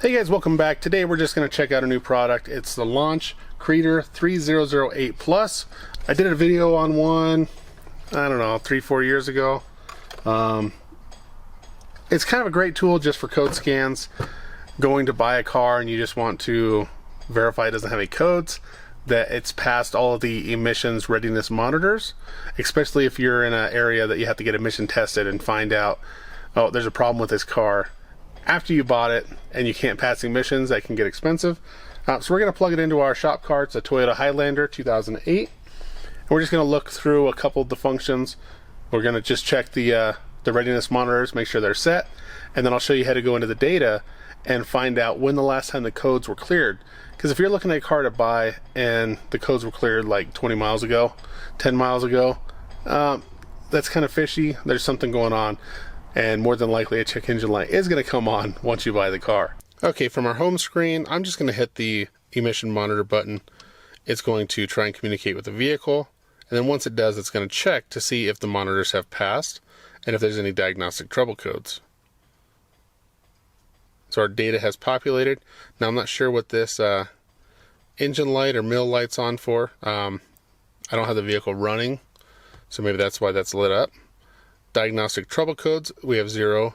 Hey guys, welcome back. Today we're just going to check out a new product. It's the Launch Creader CR3008 Plus. I did a video on one, I don't know, 3-4 years ago. It's kind of a great tool just for code scans. Going to buy a car and you just want to verify it doesn't have any codes, that it's passed all of the emissions readiness monitors, especially if you're in an area that you have to get emission tested and find out, oh, there's a problem with this car after you bought it and you can't pass emissions. That can get expensive. So we're going to plug it into our shop car. It's a Toyota Highlander 2008. And we're just going to look through a couple of the functions. We're going to just check the readiness monitors, make sure they're set, and then I'll show you how to go into the data and find out when the last time the codes were cleared. Because if you're looking at a car to buy and the codes were cleared like 20 miles ago, 10 miles ago, that's kind of fishy. There's something going on, and more than likely a check engine light is going to come on once you buy the car. Okay, from our home screen, I'm just going to hit the emission monitor button. It's going to try and communicate with the vehicle, and then once it does, it's going to check to see if the monitors have passed and if there's any diagnostic trouble codes. So our data has populated. Now I'm not sure what this engine light or mill light's on for. I don't have the vehicle running, so maybe that's why that's lit up. Diagnostic trouble codes, we have 0.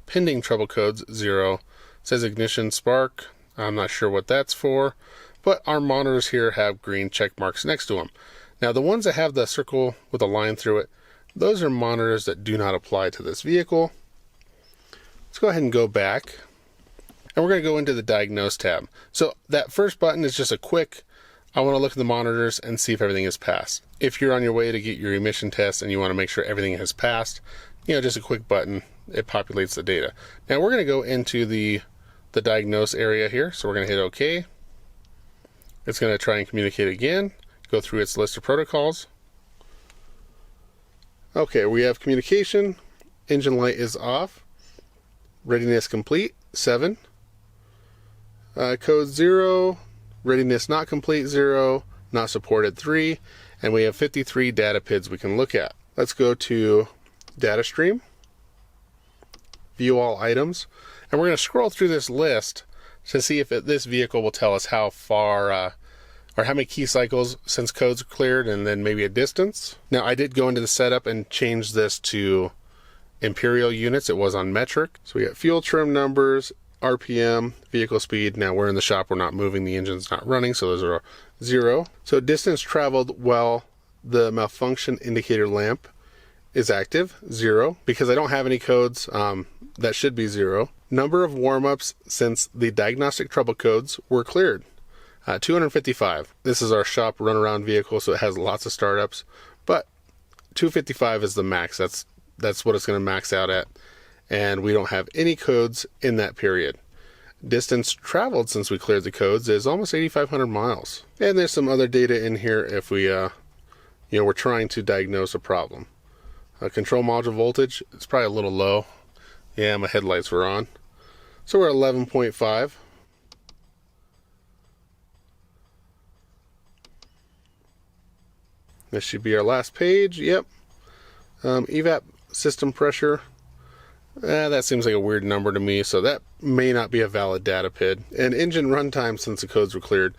Pending trouble codes, 0. It says ignition spark. I'm not sure what that's for, but our monitors here have green check marks next to them. Now the ones that have the circle with a line through it, those are monitors that do not apply to this vehicle. Let's go ahead and go back. And we're going to go into the Diagnose tab. So that first button is just a quick, I want to look at the monitors and see if everything is passed. If you're on your way to get your emission test and you want to make sure everything has passed, just a quick button, it populates the data. Now we're going to go into the Diagnose area here. So we're going to hit OK. It's going to try and communicate again, go through its list of protocols. Okay, we have communication, engine light is off, readiness complete, 7. Code 0, readiness not complete, 0, not supported, 3, and we have 53 data PIDs we can look at. Let's go to data stream, view all items, and we're going to scroll through this list to see if this vehicle will tell us how far or how many key cycles since codes are cleared, and then maybe a distance. Now I did go into the setup and change this to imperial units. It was on metric. So we got fuel trim numbers, RPM, vehicle speed. Now we're in the shop, we're not moving, the engine's not running, so those are 0. So distance traveled while the malfunction indicator lamp is active, 0. Because I don't have any codes, that should be 0. Number of warm-ups since the diagnostic trouble codes were cleared, 255. This is our shop runaround vehicle, so it has lots of startups, but 255 is the max. That's what it's going to max out at, and we don't have any codes in that period. Distance traveled since we cleared the codes is almost 8,500 miles. And there's some other data in here if we, we're trying to diagnose a problem. Control module voltage, it's probably a little low. Yeah, my headlights were on. So we're 11.5. This should be our last page. Yep. Evap system pressure. That seems like a weird number to me, so that may not be a valid data PID. And engine runtime since the codes were cleared,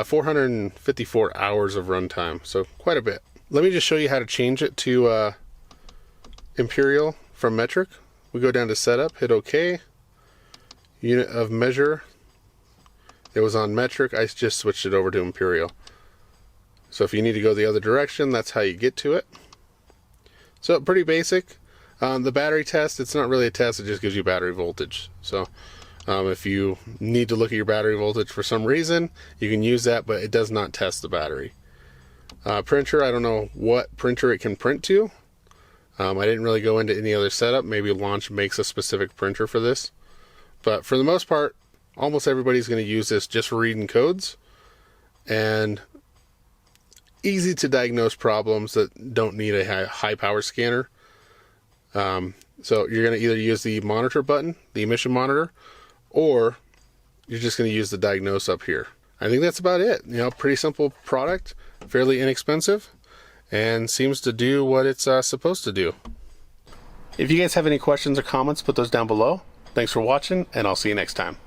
454 hours of runtime, so quite a bit. Let me just show you how to change it to imperial from metric. We go down to setup, hit OK. Unit of measure. It was on metric. I just switched it over to imperial. So if you need to go the other direction, that's how you get to it. So pretty basic. The battery test, it's not really a test, it just gives you battery voltage. So if you need to look at your battery voltage for some reason, you can use that, but it does not test the battery. Printer, I don't know what printer it can print to. I didn't really go into any other setup. Maybe Launch makes a specific printer for this. But for the most part, almost everybody's going to use this just for reading codes. And easy to diagnose problems that don't need a high power scanner. So you're going to either use the monitor button, the emission monitor, or you're just going to use the diagnose up here. I think that's about it. Pretty simple product, fairly inexpensive, and seems to do what it's supposed to do. If you guys have any questions or comments, put those down below. Thanks for watching, and I'll see you next time.